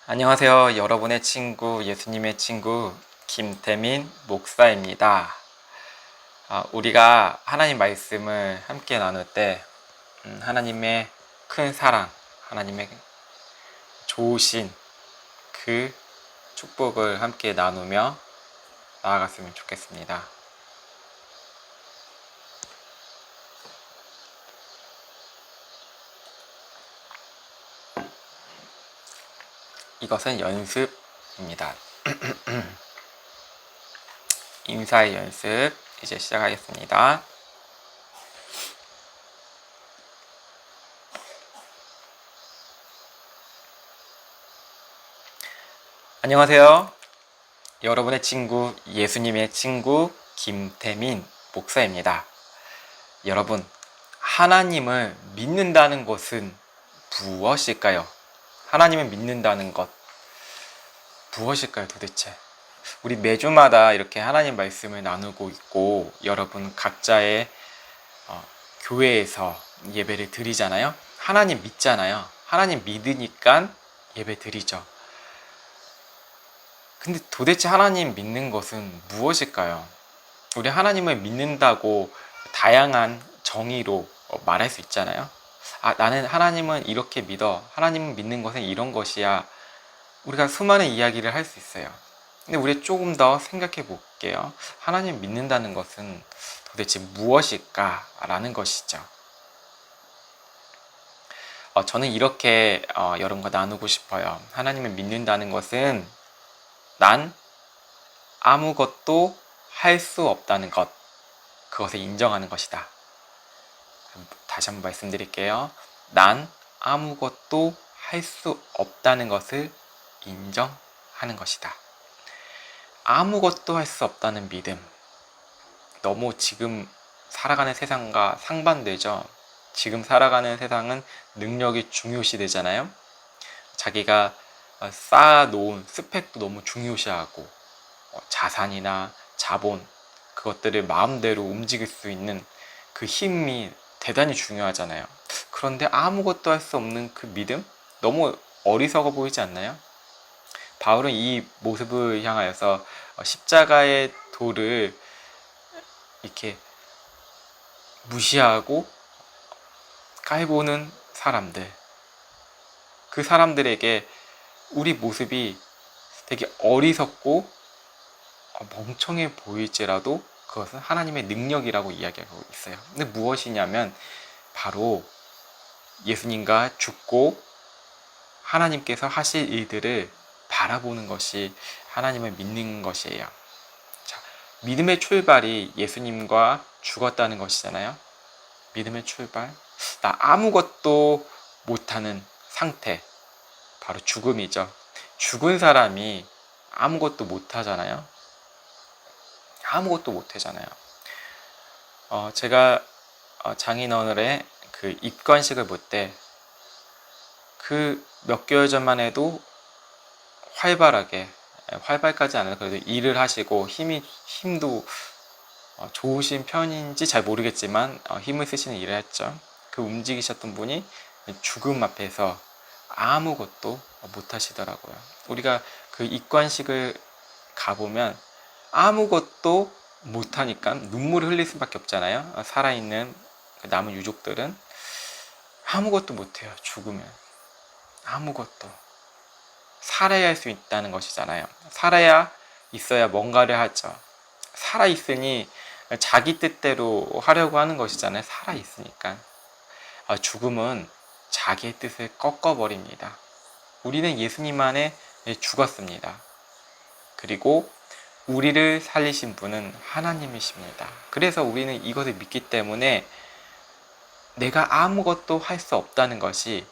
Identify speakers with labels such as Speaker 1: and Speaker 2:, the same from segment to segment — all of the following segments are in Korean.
Speaker 1: 안녕하세요. 여러분의 친구, 예수님의 친구, 김태민 목사입니다. 우리가 하나님 말씀을 함께 나눌 때, 하나님의 큰 사랑, 하나님의 좋으신 그 축복을 함께 나누며 나아갔으면 좋겠습니다. 이것은 연습입니다. 인사의 연습, 이제 시작하겠습니다. 안녕하세요. 여러분의 친구, 예수님의 친구, 김태민 목사입니다. 여러분, 하나님을 믿는다는 것은 무엇일까요? 하나님을 믿는다는 것, 무엇일까요, 도대체? 우리 매주마다 이렇게 하나님 말씀을 나누고 있고, 여러분 각자의 교회에서 예배를 드리잖아요. 하나님 믿잖아요. 하나님 믿으니까 예배 드리죠. 근데 도대체 하나님 믿는 것은 무엇일까요? 우리 하나님을 믿는다고 다양한 정의로 말할 수 있잖아요. 나는 하나님은 이렇게 믿어. 하나님은 믿는 것은 이런 것이야. 우리가 수많은 이야기를 할 수 있어요. 근데 우리 조금 더 생각해 볼게요. 하나님 믿는다는 것은 도대체 무엇일까? 라는 것이죠. 저는 이렇게 여러분과 나누고 싶어요. 하나님을 믿는다는 것은 난 아무것도 할 수 없다는 것, 그것을 인정하는 것이다. 다시 한번 말씀드릴게요. 난 아무것도 할 수 없다는 것을 인정하는 것이다. 아무것도 할 수 없다는 믿음. 너무 지금 살아가는 세상과 상반되죠. 지금 살아가는 세상은 능력이 중요시되잖아요. 자기가 쌓아놓은 스펙도 너무 중요시하고 자산이나 자본, 그것들을 마음대로 움직일 수 있는 그 힘이 대단히 중요하잖아요. 그런데 아무것도 할 수 없는 그 믿음? 너무 어리석어 보이지 않나요? 바울은 이 모습을 향하여서 십자가의 도를 이렇게 무시하고 깔보는 사람들, 그 사람들에게 우리 모습이 되게 어리석고 멍청해 보일지라도 그것은 하나님의 능력이라고 이야기하고 있어요. 근데 무엇이냐면 바로 예수님과 죽고 하나님께서 하실 일들을 바라보는 것이 하나님을 믿는 것이에요. 자, 믿음의 출발이 예수님과 죽었다는 것이잖아요. 믿음의 출발, 나 아무것도 못하는 상태, 바로 죽음이죠. 죽은 사람이 아무것도 못하잖아요. 아무것도 못하잖아요. 제가 장인어른의 그 입관식을 볼 때 그 몇 개월 전만 해도 활발까지 않아도 그래도 일을 하시고 힘도 좋으신 편인지 잘 모르겠지만 힘을 쓰시는 일을 했죠. 그 움직이셨던 분이 죽음 앞에서 아무것도 못 하시더라고요. 우리가 그 입관식을 가보면 아무것도 못하니까 눈물을 흘릴 수밖에 없잖아요. 살아있는 남은 유족들은 아무것도 못해요. 죽으면 아무것도. 살아야 할 수 있다는 것이잖아요. 살아야 있어야 뭔가를 하죠. 살아있으니 자기 뜻대로 하려고 하는 것이잖아요. 살아있으니까. 죽음은 자기의 뜻을 꺾어버립니다. 우리는 예수님 안에 죽었습니다. 그리고 우리를 살리신 분은 하나님이십니다. 그래서 우리는 이것을 믿기 때문에 내가 아무것도 할 수 없다는 것이,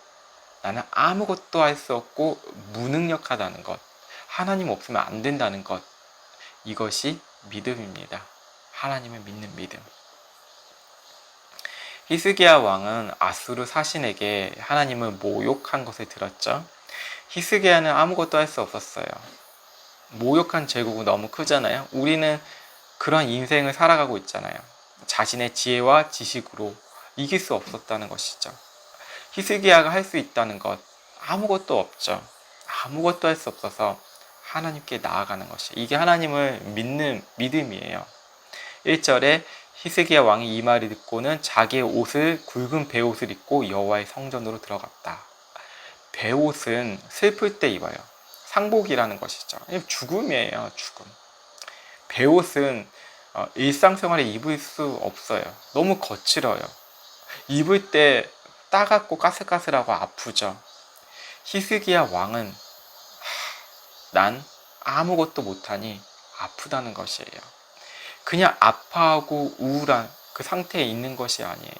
Speaker 1: 나는 아무것도 할 수 없고 무능력하다는 것, 하나님 없으면 안 된다는 것, 이것이 믿음입니다. 하나님을 믿는 믿음. 히스기야 왕은 아수르 사신에게 하나님을 모욕한 것을 들었죠. 히스기야는 아무것도 할 수 없었어요. 모욕한 제국은 너무 크잖아요. 우리는 그런 인생을 살아가고 있잖아요. 자신의 지혜와 지식으로 이길 수 없었다는 것이죠. 히스기야가 할 수 있다는 것, 아무것도 없죠. 아무것도 할 수 없어서 하나님께 나아가는 것이, 이게 하나님을 믿는 믿음이에요. 1절에 히스기야 왕이 이 말을 듣고는 자기의 옷을 굵은 베옷을 입고 여호와의 성전으로 들어갔다. 베옷은 슬플 때 입어요. 상복이라는 것이죠. 죽음이에요, 죽음. 베옷은 일상생활에 입을 수 없어요. 너무 거칠어요. 입을 때 따갑고 까슬까슬하고 아프죠. 히스기야 왕은 난 아무것도 못하니 아프다는 것이에요. 그냥 아파하고 우울한 그 상태에 있는 것이 아니에요.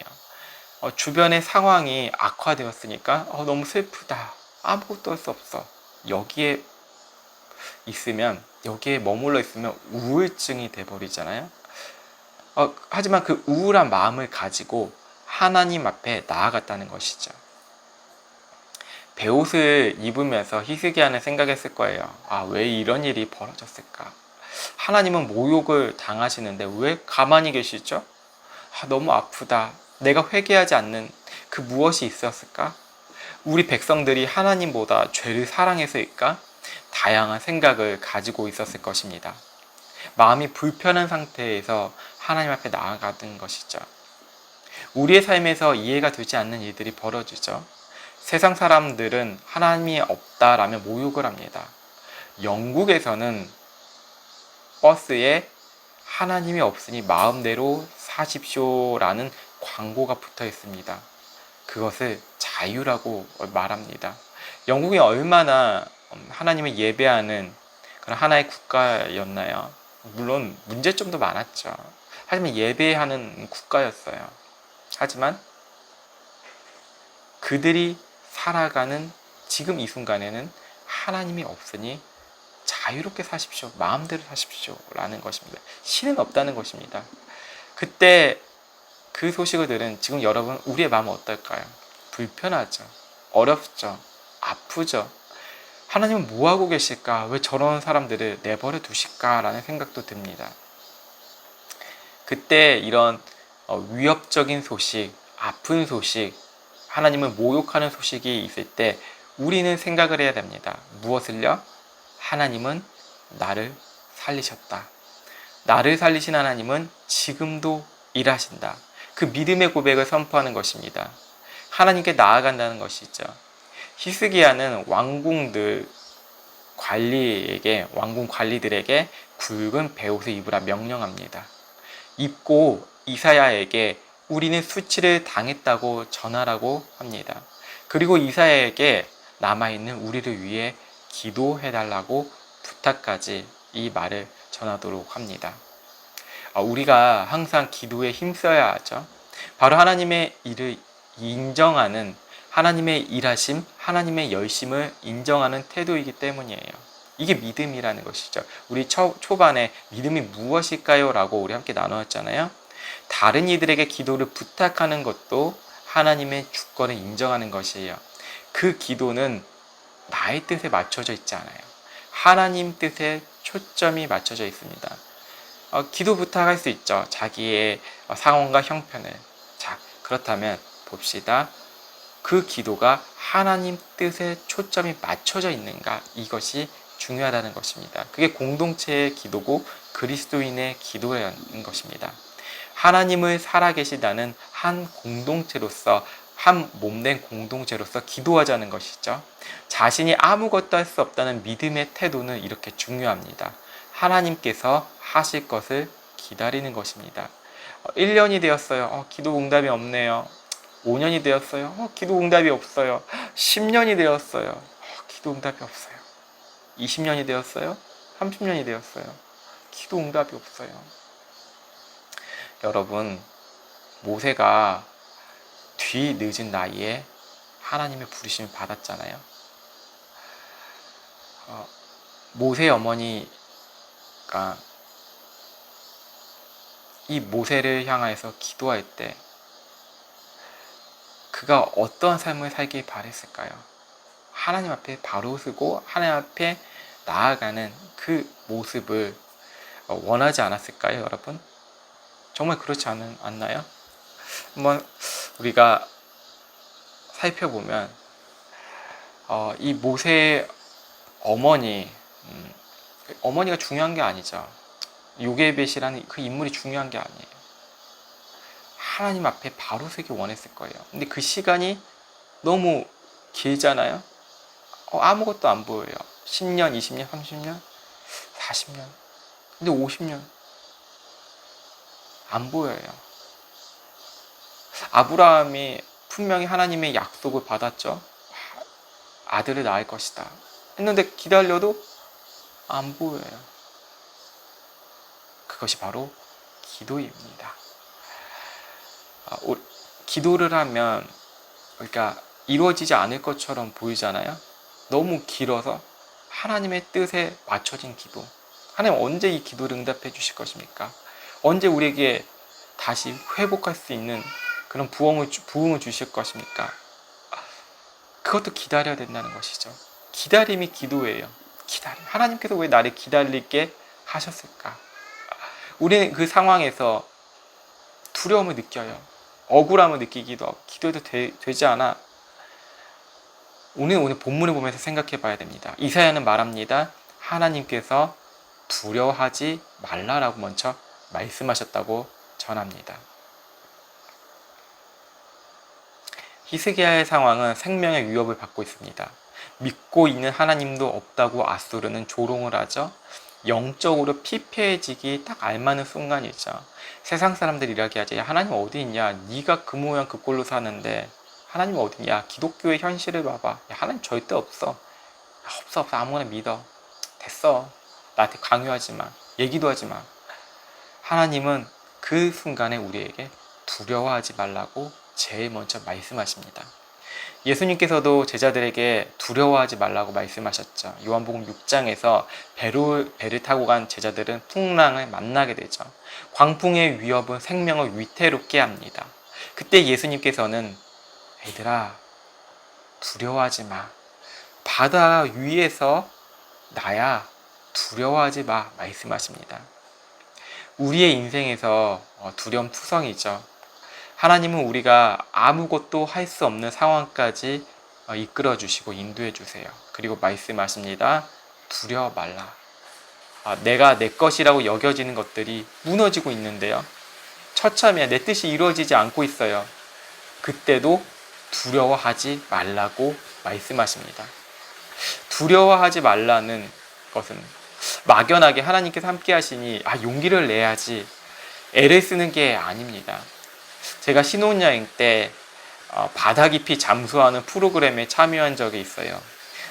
Speaker 1: 주변의 상황이 악화되었으니까 너무 슬프다. 아무것도 할 수 없어. 여기에 머물러 있으면 우울증이 돼버리잖아요. 하지만 그 우울한 마음을 가지고 하나님 앞에 나아갔다는 것이죠. 베옷을 입으면서 히스기야는 생각했을 거예요. 왜 이런 일이 벌어졌을까? 하나님은 모욕을 당하시는데 왜 가만히 계시죠? 너무 아프다. 내가 회개하지 않는 그 무엇이 있었을까? 우리 백성들이 하나님보다 죄를 사랑해서일까? 다양한 생각을 가지고 있었을 것입니다. 마음이 불편한 상태에서 하나님 앞에 나아가는 것이죠. 우리의 삶에서 이해가 되지 않는 일들이 벌어지죠. 세상 사람들은 하나님이 없다라며 모욕을 합니다. 영국에서는 버스에 하나님이 없으니 마음대로 사십시오라는 광고가 붙어 있습니다. 그것을 자유라고 말합니다. 영국이 얼마나 하나님을 예배하는 그런 하나의 국가였나요? 물론 문제점도 많았죠. 하지만 예배하는 국가였어요. 하지만 그들이 살아가는 지금 이 순간에는 하나님이 없으니 자유롭게 사십시오. 마음대로 사십시오. 라는 것입니다. 신은 없다는 것입니다. 그때 그 소식을 들은 지금 여러분, 우리의 마음은 어떨까요? 불편하죠. 어렵죠. 아프죠. 하나님은 뭐하고 계실까? 왜 저런 사람들을 내버려 두실까? 라는 생각도 듭니다. 그때 이런 위협적인 소식, 아픈 소식, 하나님을 모욕하는 소식이 있을 때 우리는 생각을 해야 됩니다. 무엇을요? 하나님은 나를 살리셨다. 나를 살리신 하나님은 지금도 일하신다. 그 믿음의 고백을 선포하는 것입니다. 하나님께 나아간다는 것이죠. 히스기야는 왕궁 관리들에게 굵은 베옷을 입으라 명령합니다. 입고 이사야에게 우리는 수치를 당했다고 전하라고 합니다. 그리고 이사야에게 남아있는 우리를 위해 기도해달라고 부탁까지 이 말을 전하도록 합니다. 우리가 항상 기도에 힘써야 하죠. 바로 하나님의 일을 인정하는, 하나님의 일하심, 하나님의 열심을 인정하는 태도이기 때문이에요. 이게 믿음이라는 것이죠. 우리 초반에 믿음이 무엇일까요? 라고 우리 함께 나누었잖아요. 다른 이들에게 기도를 부탁하는 것도 하나님의 주권을 인정하는 것이에요. 그 기도는 나의 뜻에 맞춰져 있지 않아요. 하나님 뜻에 초점이 맞춰져 있습니다. 기도 부탁할 수 있죠. 자기의 상황과 형편을. 자, 그렇다면 봅시다. 그 기도가 하나님 뜻에 초점이 맞춰져 있는가? 이것이 중요하다는 것입니다. 그게 공동체의 기도고 그리스도인의 기도라는 것입니다. 하나님을 살아계시다는 한 공동체로서, 한 몸된 공동체로서 기도하자는 것이죠. 자신이 아무것도 할 수 없다는 믿음의 태도는 이렇게 중요합니다. 하나님께서 하실 것을 기다리는 것입니다. 1년이 되었어요. 기도 응답이 없네요. 5년이 되었어요. 기도 응답이 없어요. 10년이 되었어요. 기도 응답이 없어요. 20년이 되었어요. 30년이 되었어요. 기도 응답이 없어요. 여러분, 모세가 뒤늦은 나이에 하나님의 부르심을 받았잖아요. 모세 어머니가 이 모세를 향해서 기도할 때 그가 어떠한 삶을 살길 바랬을까요? 하나님 앞에 바로 서고 하나님 앞에 나아가는 그 모습을 원하지 않았을까요, 여러분? 정말 그렇지 않나요? 한번 우리가 살펴보면 이 모세 어머니, 어머니가 중요한 게 아니죠. 요게벳이라는 그 인물이 중요한 게 아니에요. 하나님 앞에 바로 서기 원했을 거예요. 근데 그 시간이 너무 길잖아요. 아무것도 안 보여요. 10년, 20년, 30년, 40년. 근데 50년 안 보여요. 아브라함이 분명히 하나님의 약속을 받았죠. 아들을 낳을 것이다 했는데 기다려도 안 보여요. 그것이 바로 기도입니다. 기도를 하면 그러니까 이루어지지 않을 것처럼 보이잖아요. 너무 길어서 하나님의 뜻에 맞춰진 기도. 하나님 언제 이 기도를 응답해 주실 것입니까? 언제 우리에게 다시 회복할 수 있는 그런 부흥을 주실 것입니까? 그것도 기다려야 된다는 것이죠. 기다림이 기도예요. 기다림. 하나님께서 왜 나를 기다리게 하셨을까? 우리는 그 상황에서 두려움을 느껴요. 억울함을 느끼기도 하고 기도해도 되지 않아. 오늘 본문을 보면서 생각해 봐야 됩니다. 이사야는 말합니다. 하나님께서 두려워하지 말라라고 먼저 말씀하셨다고 전합니다. 히스기야의 상황은 생명의 위협을 받고 있습니다. 믿고 있는 하나님도 없다고 아수르는 조롱을 하죠. 영적으로 피폐해지기 딱 알맞은 순간이죠. 세상 사람들이 이야기하지. 야, 하나님 어디 있냐? 네가 그 모양 그 꼴로 사는데 하나님 어디 있냐? 기독교의 현실을 봐봐. 야, 하나님 절대 없어. 야, 없어 아무거나 믿어. 됐어. 나한테 강요하지 마. 얘기도 하지 마. 하나님은 그 순간에 우리에게 두려워하지 말라고 제일 먼저 말씀하십니다. 예수님께서도 제자들에게 두려워하지 말라고 말씀하셨죠. 요한복음 6장에서 배를 타고 간 제자들은 풍랑을 만나게 되죠. 광풍의 위협은 생명을 위태롭게 합니다. 그때 예수님께서는 얘들아 두려워하지 마. 바다 위에서 나야 두려워하지 마 말씀하십니다. 우리의 인생에서 두려움 투성이죠. 하나님은 우리가 아무것도 할 수 없는 상황까지 이끌어 주시고 인도해 주세요. 그리고 말씀하십니다. 두려워 말라. 내가 내 것이라고 여겨지는 것들이 무너지고 있는데요. 처참해 내 뜻이 이루어지지 않고 있어요. 그때도 두려워하지 말라고 말씀하십니다. 두려워하지 말라는 것은 막연하게 하나님께서 함께 하시니 용기를 내야지 애를 쓰는 게 아닙니다. 제가 신혼여행 때 바다 깊이 잠수하는 프로그램에 참여한 적이 있어요.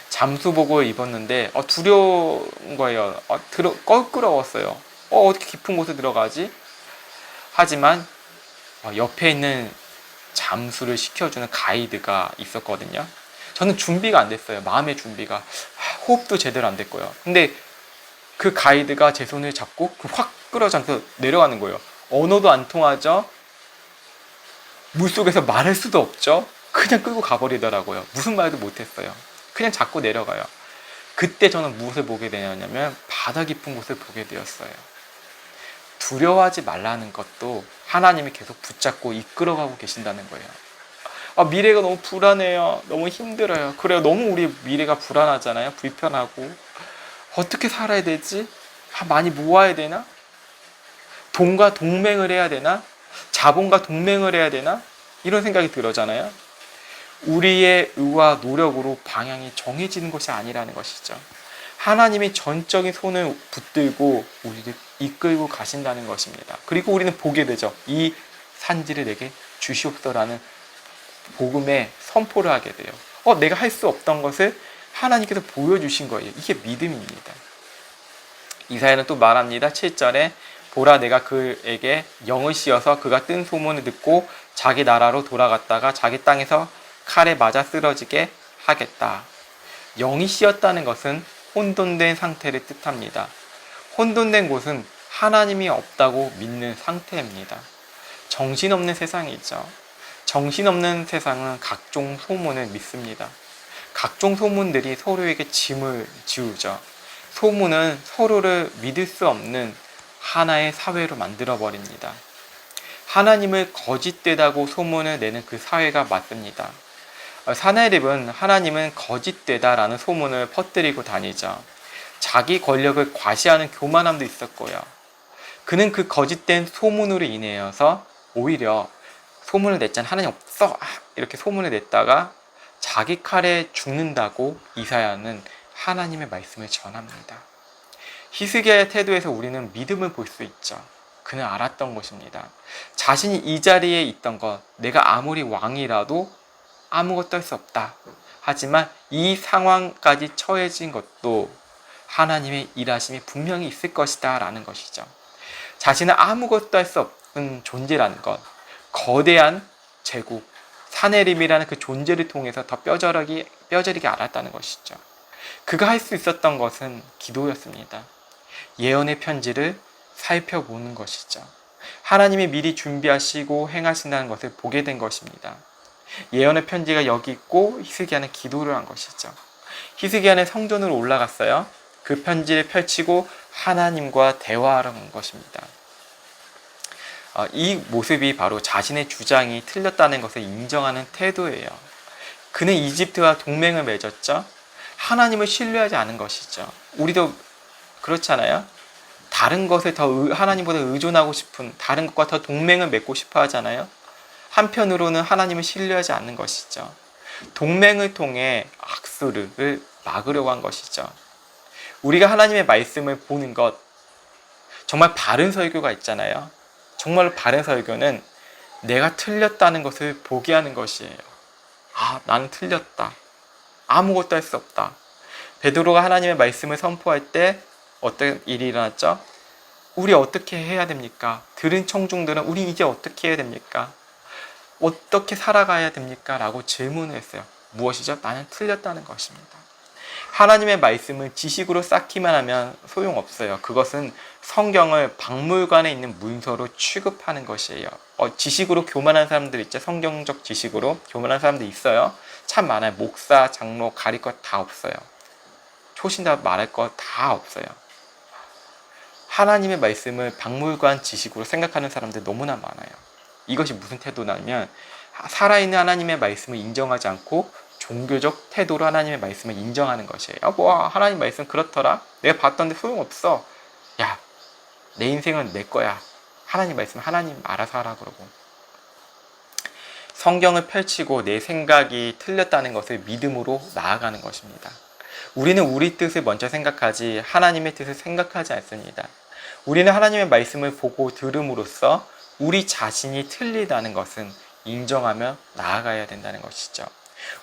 Speaker 1: 잠수복을 입었는데 두려운 거예요. 껄끄러웠어요. 어떻게 깊은 곳에 들어가지? 하지만 옆에 있는 잠수를 시켜주는 가이드가 있었거든요. 저는 준비가 안 됐어요. 마음의 준비가. 호흡도 제대로 안 됐고요. 근데 그 가이드가 제 손을 잡고 확 끌어잡고 내려가는 거예요. 언어도 안 통하죠. 물속에서 말할 수도 없죠. 그냥 끌고 가버리더라고요. 무슨 말도 못했어요. 그냥 잡고 내려가요. 그때 저는 무엇을 보게 되냐면 바다 깊은 곳을 보게 되었어요. 두려워하지 말라는 것도 하나님이 계속 붙잡고 이끌어가고 계신다는 거예요. 미래가 너무 불안해요. 너무 힘들어요. 그래요. 너무 우리 미래가 불안하잖아요. 불편하고. 어떻게 살아야 되지? 많이 모아야 되나? 돈과 동맹을 해야 되나? 자본과 동맹을 해야 되나? 이런 생각이 들었잖아요. 우리의 의와 노력으로 방향이 정해지는 것이 아니라는 것이죠. 하나님이 전적인 손을 붙들고 우리를 이끌고 가신다는 것입니다. 그리고 우리는 보게 되죠. 이 산지를 내게 주시옵소서라는 복음의 선포를 하게 돼요. 내가 할 수 없던 것을 하나님께서 보여주신 거예요. 이게 믿음입니다. 이사야는 또 말합니다. 7절에 보라 내가 그에게 영을 씌어서 그가 뜬 소문을 듣고 자기 나라로 돌아갔다가 자기 땅에서 칼에 맞아 쓰러지게 하겠다. 영이 씌었다는 것은 혼돈된 상태를 뜻합니다. 혼돈된 곳은 하나님이 없다고 믿는 상태입니다. 정신없는 세상이죠. 정신없는 세상은 각종 소문을 믿습니다. 각종 소문들이 서로에게 짐을 지우죠. 소문은 서로를 믿을 수 없는 하나의 사회로 만들어버립니다. 하나님을 거짓되다고 소문을 내는 그 사회가 맞습니다. 사내립은 하나님은 거짓되다라는 소문을 퍼뜨리고 다니죠. 자기 권력을 과시하는 교만함도 있었고요. 그는 그 거짓된 소문으로 인해서 오히려 소문을 냈잖아. 하나님 없어. 이렇게 소문을 냈다가 자기 칼에 죽는다고 이사야는 하나님의 말씀을 전합니다. 히스기야의 태도에서 우리는 믿음을 볼 수 있죠. 그는 알았던 것입니다. 자신이 이 자리에 있던 것, 내가 아무리 왕이라도 아무것도 할 수 없다. 하지만 이 상황까지 처해진 것도 하나님의 일하심이 분명히 있을 것이다 라는 것이죠. 자신은 아무것도 할 수 없는 존재라는 것, 거대한 제국, 사내림이라는 그 존재를 통해서 더 뼈저리게 알았다는 것이죠. 그가 할 수 있었던 것은 기도였습니다. 예언의 편지를 살펴보는 것이죠. 하나님이 미리 준비하시고 행하신다는 것을 보게 된 것입니다. 예언의 편지가 여기 있고 히스기야는 기도를 한 것이죠. 히스기야는 성전으로 올라갔어요. 그 편지를 펼치고 하나님과 대화하러 간 것입니다. 이 모습이 바로 자신의 주장이 틀렸다는 것을 인정하는 태도예요. 그는 이집트와 동맹을 맺었죠. 하나님을 신뢰하지 않은 것이죠. 우리도 그렇잖아요. 다른 것에 더 하나님보다 의존하고 싶은, 다른 것과 더 동맹을 맺고 싶어 하잖아요. 한편으로는 하나님을 신뢰하지 않는 것이죠. 동맹을 통해 악수를 막으려고 한 것이죠. 우리가 하나님의 말씀을 보는 것, 정말 바른 설교가 있잖아요. 정말로 바른 설교는 내가 틀렸다는 것을 보게 하는 것이에요. 나는 틀렸다. 아무것도 할 수 없다. 베드로가 하나님의 말씀을 선포할 때 어떤 일이 일어났죠? 우리 어떻게 해야 됩니까? 들은 청중들은 우리 이제 어떻게 해야 됩니까? 어떻게 살아가야 됩니까? 라고 질문을 했어요. 무엇이죠? 나는 틀렸다는 것입니다. 하나님의 말씀을 지식으로 쌓기만 하면 소용없어요. 그것은 성경을 박물관에 있는 문서로 취급하는 것이에요. 지식으로 교만한 사람들 있죠. 성경적 지식으로 교만한 사람들 있어요. 참 많아요. 목사, 장로 가릴 것 다 없어요. 초신자 말할 것 다 없어요. 하나님의 말씀을 박물관 지식으로 생각하는 사람들 너무나 많아요. 이것이 무슨 태도냐면 살아있는 하나님의 말씀을 인정하지 않고 종교적 태도로 하나님의 말씀을 인정하는 것이에요. 하나님 말씀 그렇더라. 내가 봤던데 소용없어. 야, 내 인생은 내 거야. 하나님 말씀 하나님 알아서 하라 그러고. 성경을 펼치고 내 생각이 틀렸다는 것을 믿음으로 나아가는 것입니다. 우리는 우리 뜻을 먼저 생각하지 하나님의 뜻을 생각하지 않습니다. 우리는 하나님의 말씀을 보고 들음으로써 우리 자신이 틀리다는 것은 인정하며 나아가야 된다는 것이죠.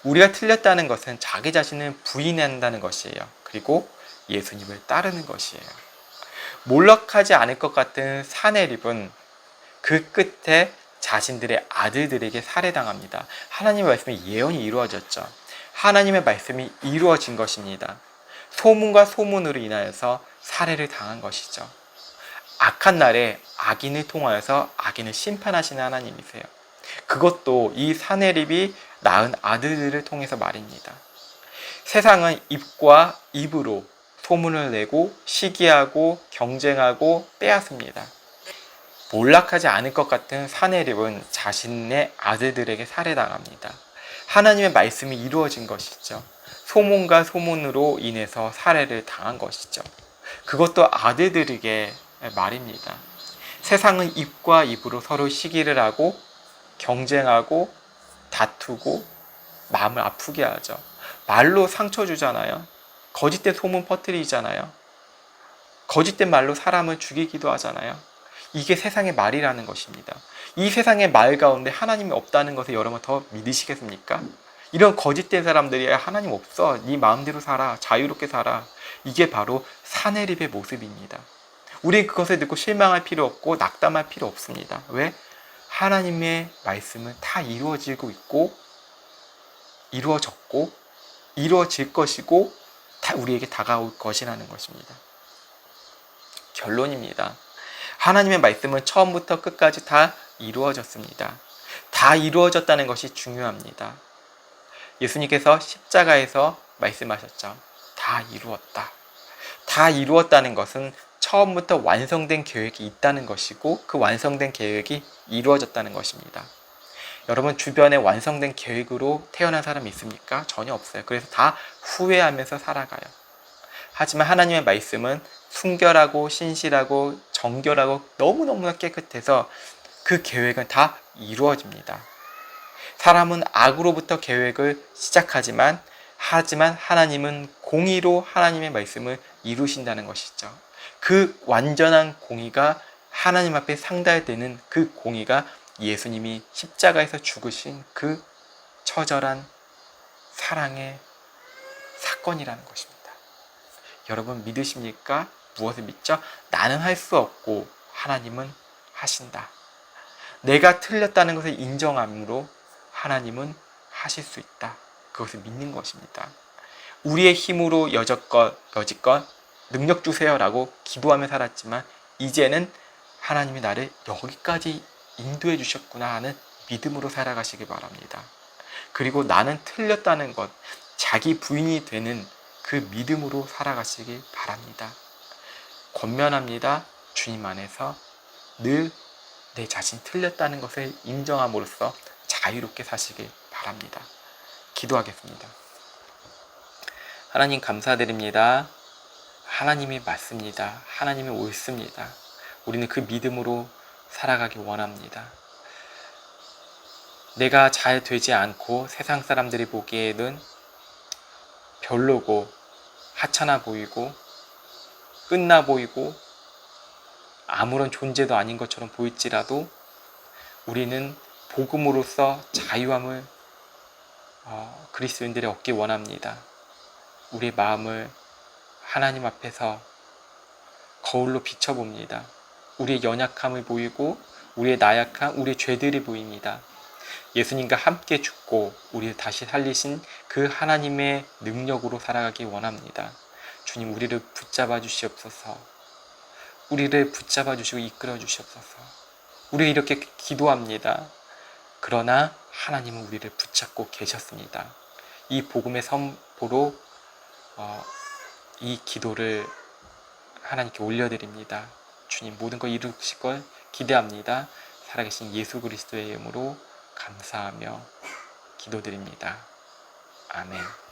Speaker 1: 우리가 틀렸다는 것은 자기 자신을 부인한다는 것이에요. 그리고 예수님을 따르는 것이에요. 몰락하지 않을 것 같은 사내립은 그 끝에 자신들의 아들들에게 살해당합니다. 하나님의 말씀의 예언이 이루어졌죠. 하나님의 말씀이 이루어진 것입니다. 소문과 소문으로 인하여서 살해를 당한 것이죠. 악한 날에 악인을 통하여서 악인을 심판하시는 하나님이세요. 그것도 이 사내립이 낳은 아들들을 통해서 말입니다. 세상은 입과 입으로 소문을 내고 시기하고 경쟁하고 빼앗습니다. 몰락하지 않을 것 같은 사내립은 자신의 아들들에게 살해당합니다. 하나님의 말씀이 이루어진 것이죠. 소문과 소문으로 인해서 살해를 당한 것이죠. 그것도 아들들에게 말입니다. 세상은 입과 입으로 서로 시기를 하고 경쟁하고 다투고 마음을 아프게 하죠. 말로 상처 주잖아요. 거짓된 소문 퍼뜨리잖아요. 거짓된 말로 사람을 죽이기도 하잖아요. 이게 세상의 말이라는 것입니다. 이 세상의 말 가운데 하나님이 없다는 것을 여러분 더 믿으시겠습니까? 이런 거짓된 사람들이 하나님 없어. 네 마음대로 살아. 자유롭게 살아. 이게 바로 사내립의 모습입니다. 우리 그것을 듣고 실망할 필요 없고 낙담할 필요 없습니다. 왜? 하나님의 말씀은 다 이루어지고 있고 이루어졌고 이루어질 것이고 다 우리에게 다가올 것이라는 것입니다. 결론입니다. 하나님의 말씀은 처음부터 끝까지 다 이루어졌습니다. 다 이루어졌다는 것이 중요합니다. 예수님께서 십자가에서 말씀하셨죠. 다 이루었다. 다 이루었다는 것은 처음부터 완성된 계획이 있다는 것이고 그 완성된 계획이 이루어졌다는 것입니다. 여러분 주변에 완성된 계획으로 태어난 사람이 있습니까? 전혀 없어요. 그래서 다 후회하면서 살아가요. 하지만 하나님의 말씀은 순결하고 신실하고 정결하고 너무너무나 깨끗해서 그 계획은 다 이루어집니다. 사람은 악으로부터 계획을 시작하지만 하나님은 공의로 하나님의 말씀을 이루신다는 것이죠. 그 완전한 공의가 하나님 앞에 상달되는 그 공의가 예수님이 십자가에서 죽으신 그 처절한 사랑의 사건이라는 것입니다. 여러분 믿으십니까? 무엇을 믿죠? 나는 할 수 없고 하나님은 하신다. 내가 틀렸다는 것을 인정함으로 하나님은 하실 수 있다. 그것을 믿는 것입니다. 우리의 힘으로 여지껏 능력 주세요라고 기도하며 살았지만 이제는 하나님이 나를 여기까지 인도해 주셨구나 하는 믿음으로 살아가시기 바랍니다. 그리고 나는 틀렸다는 것, 자기 부인이 되는 그 믿음으로 살아가시기 바랍니다. 권면합니다. 주님 안에서 늘 내 자신이 틀렸다는 것을 인정함으로써 자유롭게 사시길 바랍니다. 기도하겠습니다. 하나님 감사드립니다. 하나님이 맞습니다. 하나님이 옳습니다. 우리는 그 믿음으로 살아가기 원합니다. 내가 잘 되지 않고 세상 사람들이 보기에는 별로고 하찮아 보이고 끝나 보이고 아무런 존재도 아닌 것처럼 보일지라도 우리는 복음으로써 자유함을 그리스도인들이 얻기 원합니다. 우리의 마음을 하나님 앞에서 거울로 비춰봅니다. 우리의 연약함을 보이고 우리의 나약함, 우리의 죄들이 보입니다. 예수님과 함께 죽고 우리를 다시 살리신 그 하나님의 능력으로 살아가기 원합니다. 주님 우리를 붙잡아 주시옵소서. 우리를 붙잡아 주시고 이끌어 주시옵소서. 우리 이렇게 기도합니다. 그러나 하나님은 우리를 붙잡고 계셨습니다. 이 복음의 선포로 이 기도를 하나님께 올려드립니다. 주님 모든 걸 이루실 걸 기대합니다. 살아계신 예수 그리스도의 이름으로 감사하며 기도드립니다. 아멘.